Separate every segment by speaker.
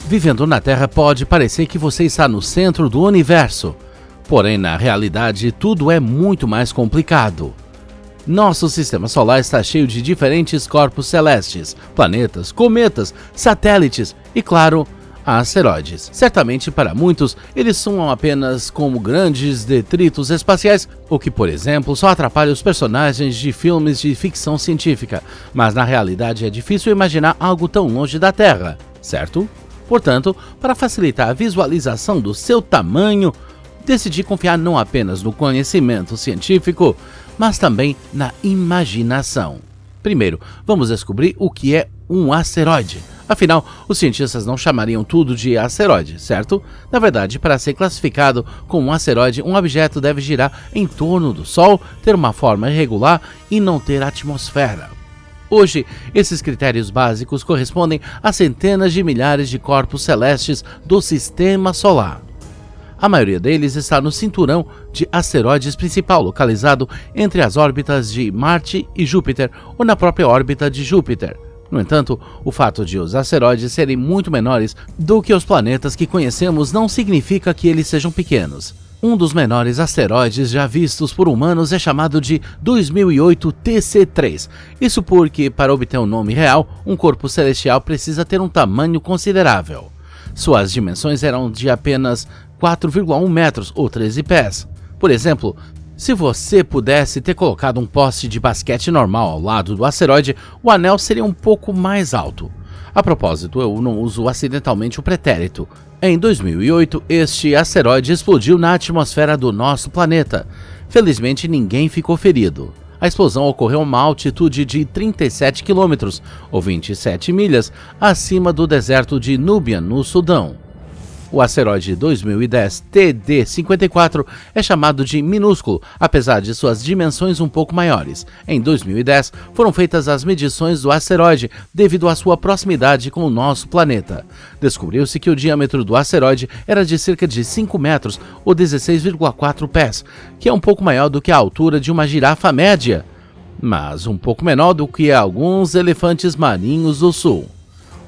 Speaker 1: Vivendo na Terra pode parecer que você está no centro do universo, porém na realidade tudo é muito mais complicado. Nosso sistema solar está cheio de diferentes corpos celestes, planetas, cometas, satélites e, claro, asteroides. Certamente para muitos eles soam apenas como grandes detritos espaciais, o que, por exemplo, só atrapalha os personagens de filmes de ficção científica, mas na realidade é difícil imaginar algo tão longe da Terra, certo? Portanto, para facilitar a visualização do seu tamanho, decidi confiar não apenas no conhecimento científico, mas também na imaginação. Primeiro, vamos descobrir o que é um asteroide. Afinal, os cientistas não chamariam tudo de asteroide, certo? Na verdade, para ser classificado como um asteroide, um objeto deve girar em torno do Sol, ter uma forma irregular e não ter atmosfera. Hoje, esses critérios básicos correspondem a centenas de milhares de corpos celestes do Sistema Solar. A maioria deles está no cinturão de asteroides principal, localizado entre as órbitas de Marte e Júpiter, ou na própria órbita de Júpiter. No entanto, o fato de os asteroides serem muito menores do que os planetas que conhecemos não significa que eles sejam pequenos. Um dos menores asteroides já vistos por humanos é chamado de 2008 TC3. Isso porque, para obter um nome real, um corpo celestial precisa ter um tamanho considerável. Suas dimensões eram de apenas 4,1 metros ou 13 pés. Por exemplo, se você pudesse ter colocado um poste de basquete normal ao lado do asteroide, o anel seria um pouco mais alto. A propósito, eu não uso acidentalmente o pretérito. Em 2008, este asteroide explodiu na atmosfera do nosso planeta. Felizmente, ninguém ficou ferido. A explosão ocorreu a uma altitude de 37 km, ou 27 milhas, acima do deserto de Núbia, no Sudão. O asteroide 2010 TD54 é chamado de minúsculo, apesar de suas dimensões um pouco maiores. Em 2010, foram feitas as medições do asteroide devido à sua proximidade com o nosso planeta. Descobriu-se que o diâmetro do asteroide era de cerca de 5 metros ou 16,4 pés, que é um pouco maior do que a altura de uma girafa média, mas um pouco menor do que alguns elefantes marinhos do sul.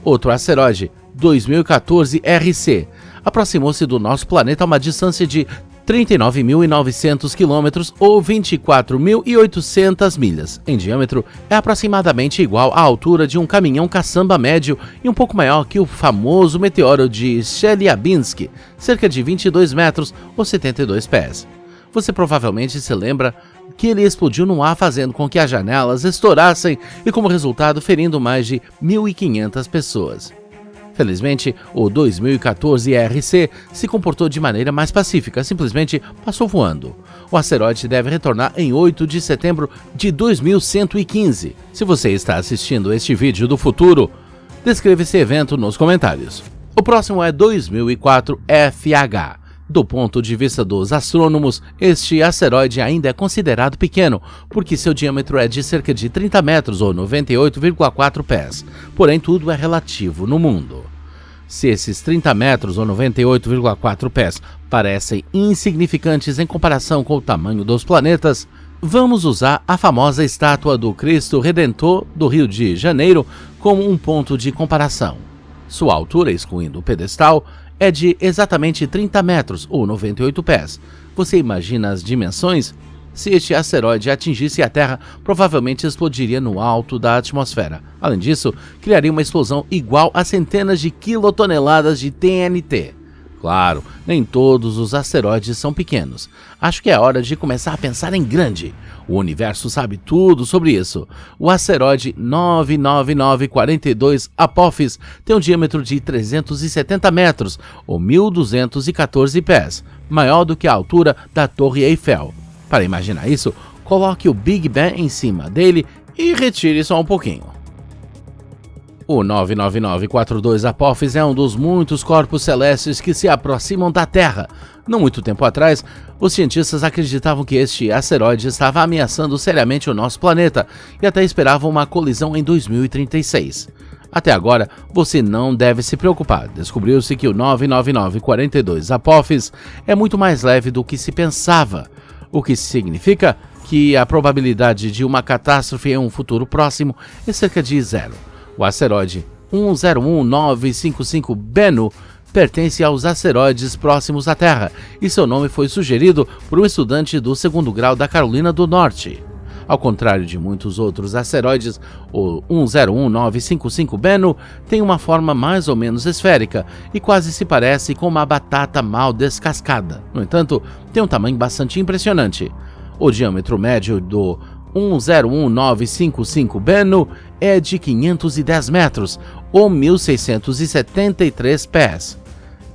Speaker 1: Outro asteroide, 2014 RC, aproximou-se do nosso planeta a uma distância de 39.900 km ou 24.800 milhas. Em diâmetro, é aproximadamente igual à altura de um caminhão caçamba médio e um pouco maior que o famoso meteoro de Chelyabinsk, cerca de 22 metros ou 72 pés. Você provavelmente se lembra que ele explodiu no ar, fazendo com que as janelas estourassem e, como resultado, ferindo mais de 1.500 pessoas. Felizmente, o 2014 RC se comportou de maneira mais pacífica, simplesmente passou voando. O asteroide deve retornar em 8 de setembro de 2115. Se você está assistindo este vídeo do futuro, descreva esse evento nos comentários. O próximo é 2004 FH. Do ponto de vista dos astrônomos, este asteroide ainda é considerado pequeno, porque seu diâmetro é de cerca de 30 metros ou 98,4 pés. Porém, tudo é relativo no mundo. Se esses 30 metros ou 98,4 pés parecem insignificantes em comparação com o tamanho dos planetas, vamos usar a famosa estátua do Cristo Redentor do Rio de Janeiro como um ponto de comparação. Sua altura, excluindo o pedestal, é de exatamente 30 metros ou 98 pés. Você imagina as dimensões? Se este asteroide atingisse a Terra, provavelmente explodiria no alto da atmosfera. Além disso, criaria uma explosão igual a centenas de quilotoneladas de TNT. Claro, nem todos os asteroides são pequenos. Acho que é hora de começar a pensar em grande. O universo sabe tudo sobre isso. O asteroide 99942 Apophis tem um diâmetro de 370 metros, ou 1.214 pés, maior do que a altura da Torre Eiffel. Para imaginar isso, coloque o Big Bang em cima dele e retire só um pouquinho. O 99942 Apophis é um dos muitos corpos celestes que se aproximam da Terra. Não muito tempo atrás, os cientistas acreditavam que este asteroide estava ameaçando seriamente o nosso planeta e até esperavam uma colisão em 2036. Até agora, você não deve se preocupar. Descobriu-se que o 99942 Apophis é muito mais leve do que se pensava, o que significa que a probabilidade de uma catástrofe em um futuro próximo é cerca de zero. O asteroide 101955 Bennu pertence aos asteroides próximos à Terra e seu nome foi sugerido por um estudante do segundo grau da Carolina do Norte. Ao contrário de muitos outros asteroides, o 101955 Bennu tem uma forma mais ou menos esférica e quase se parece com uma batata mal descascada. No entanto, tem um tamanho bastante impressionante. O diâmetro médio do 101955 Bennu é de 510 metros, ou 1.673 pés.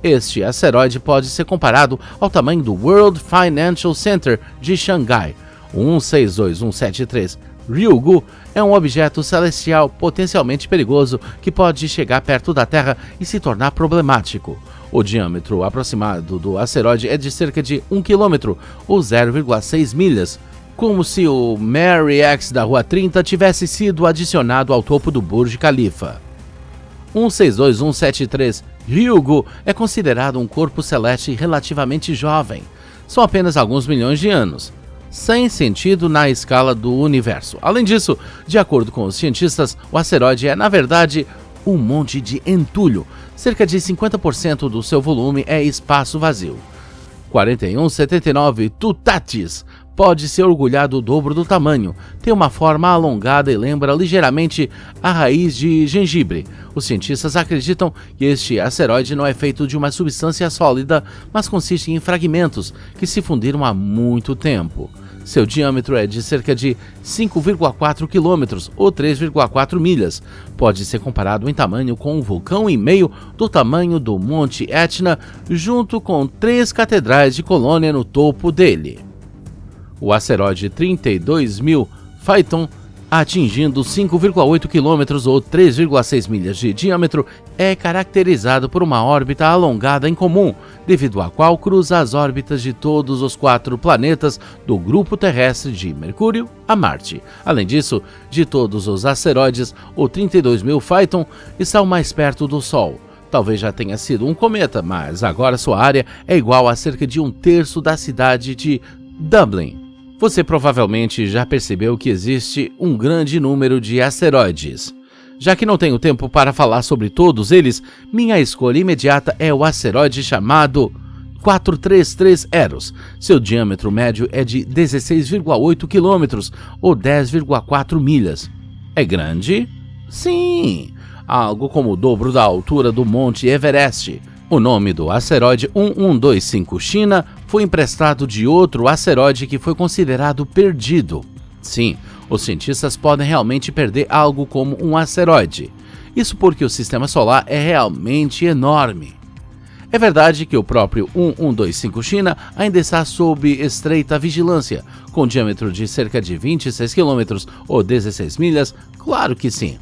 Speaker 1: Este asteroide pode ser comparado ao tamanho do World Financial Center de Xangai. O 162173 Ryugu é um objeto celestial potencialmente perigoso que pode chegar perto da Terra e se tornar problemático. O diâmetro aproximado do asteroide é de cerca de 1 km, ou 0,6 milhas, como se o Mary X da Rua 30 tivesse sido adicionado ao topo do Burj Khalifa. 162173 Ryugu é considerado um corpo celeste relativamente jovem. São apenas alguns milhões de anos, sem sentido na escala do universo. Além disso, de acordo com os cientistas, o asteroide é, na verdade, um monte de entulho. Cerca de 50% do seu volume é espaço vazio. 4179 Tutatis pode se orgulhar do dobro do tamanho, tem uma forma alongada e lembra ligeiramente a raiz de gengibre. Os cientistas acreditam que este asteroide não é feito de uma substância sólida, mas consiste em fragmentos que se fundiram há muito tempo. Seu diâmetro é de cerca de 5,4 km, ou 3,4 milhas. Pode ser comparado em tamanho com um vulcão e meio do tamanho do Monte Etna, junto com 3 catedrais de Colônia no topo dele. O asteroide 32.000 Phaethon, atingindo 5,8 km ou 3,6 milhas de diâmetro, é caracterizado por uma órbita alongada em comum, devido à qual cruza as órbitas de todos os 4 planetas do grupo terrestre de Mercúrio a Marte. Além disso, de todos os asteroides, o 32.000 Phaethon está o mais perto do Sol. Talvez já tenha sido um cometa, mas agora sua área é igual a cerca de 1/3 da cidade de Dublin. Você provavelmente já percebeu que existe um grande número de asteroides. Já que não tenho tempo para falar sobre todos eles, minha escolha imediata é o asteroide chamado 433 Eros. Seu diâmetro médio é de 16,8 km, ou 10,4 milhas. É grande? Sim! Algo como o dobro da altura do Monte Everest. O nome do asteroide 1125 China foi emprestado de outro asteroide que foi considerado perdido. Sim, os cientistas podem realmente perder algo como um asteroide. Isso porque o sistema solar é realmente enorme. É verdade que o próprio 1125 China ainda está sob estreita vigilância, com diâmetro de cerca de 26 km ou 16 milhas? Claro que sim.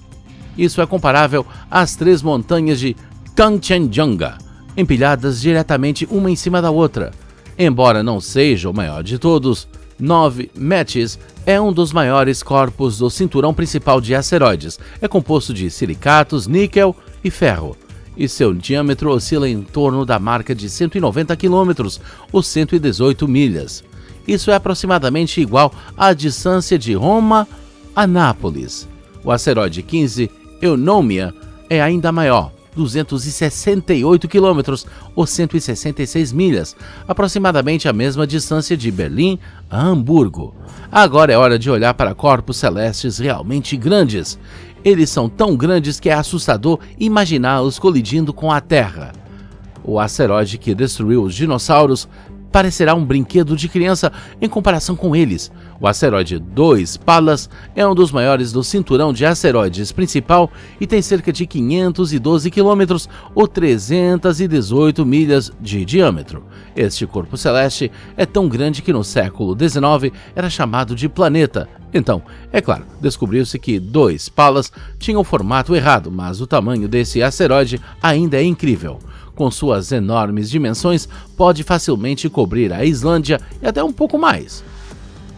Speaker 1: Isso é comparável às 3 montanhas de Kanchenjunga, empilhadas diretamente uma em cima da outra. Embora não seja o maior de todos, 9 Metis é um dos maiores corpos do cinturão principal de asteroides. É composto de silicatos, níquel e ferro, e seu diâmetro oscila em torno da marca de 190 km ou 118 milhas. Isso é aproximadamente igual à distância de Roma a Nápoles. O asteroide 15 Eunomia é ainda maior, 268 km ou 166 milhas, aproximadamente a mesma distância de Berlim a Hamburgo. Agora é hora de olhar para corpos celestes realmente grandes. Eles são tão grandes que é assustador imaginá-los colidindo com a Terra. O asteroide que destruiu os dinossauros parecerá um brinquedo de criança em comparação com eles. O asteroide 2 Pallas é um dos maiores do cinturão de asteroides principal e tem cerca de 512 km ou 318 milhas de diâmetro. Este corpo celeste é tão grande que no século XIX era chamado de planeta. Então, é claro, descobriu-se que 2 Pallas tinha o formato errado, mas o tamanho desse asteroide ainda é incrível. Com suas enormes dimensões, pode facilmente cobrir a Islândia e até um pouco mais.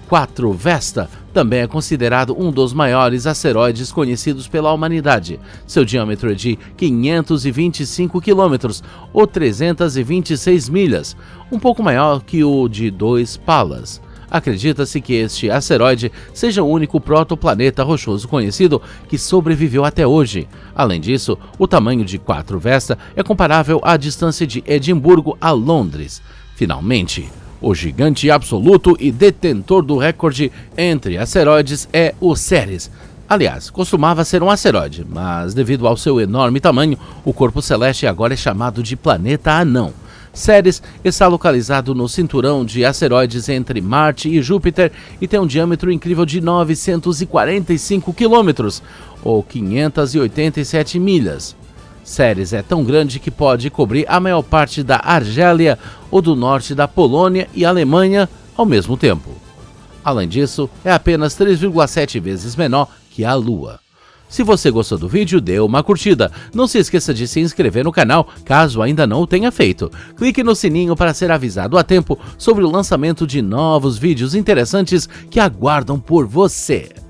Speaker 1: 4 Vesta também é considerado um dos maiores asteroides conhecidos pela humanidade. Seu diâmetro é de 525 km ou 326 milhas, um pouco maior que o de 2 Pallas. Acredita-se que este asteroide seja o único protoplaneta rochoso conhecido que sobreviveu até hoje. Além disso, o tamanho de 4 Vesta é comparável à distância de Edimburgo a Londres. Finalmente, o gigante absoluto e detentor do recorde entre asteroides é o Ceres. Aliás, costumava ser um asteroide, mas devido ao seu enorme tamanho, o corpo celeste agora é chamado de planeta anão. Ceres está localizado no cinturão de asteroides entre Marte e Júpiter e tem um diâmetro incrível de 945 quilômetros, ou 587 milhas. Ceres é tão grande que pode cobrir a maior parte da Argélia ou do norte da Polônia e Alemanha ao mesmo tempo. Além disso, é apenas 3,7 vezes menor que a Lua. Se você gostou do vídeo, dê uma curtida. Não se esqueça de se inscrever no canal, caso ainda não o tenha feito. Clique no sininho para ser avisado a tempo sobre o lançamento de novos vídeos interessantes que aguardam por você.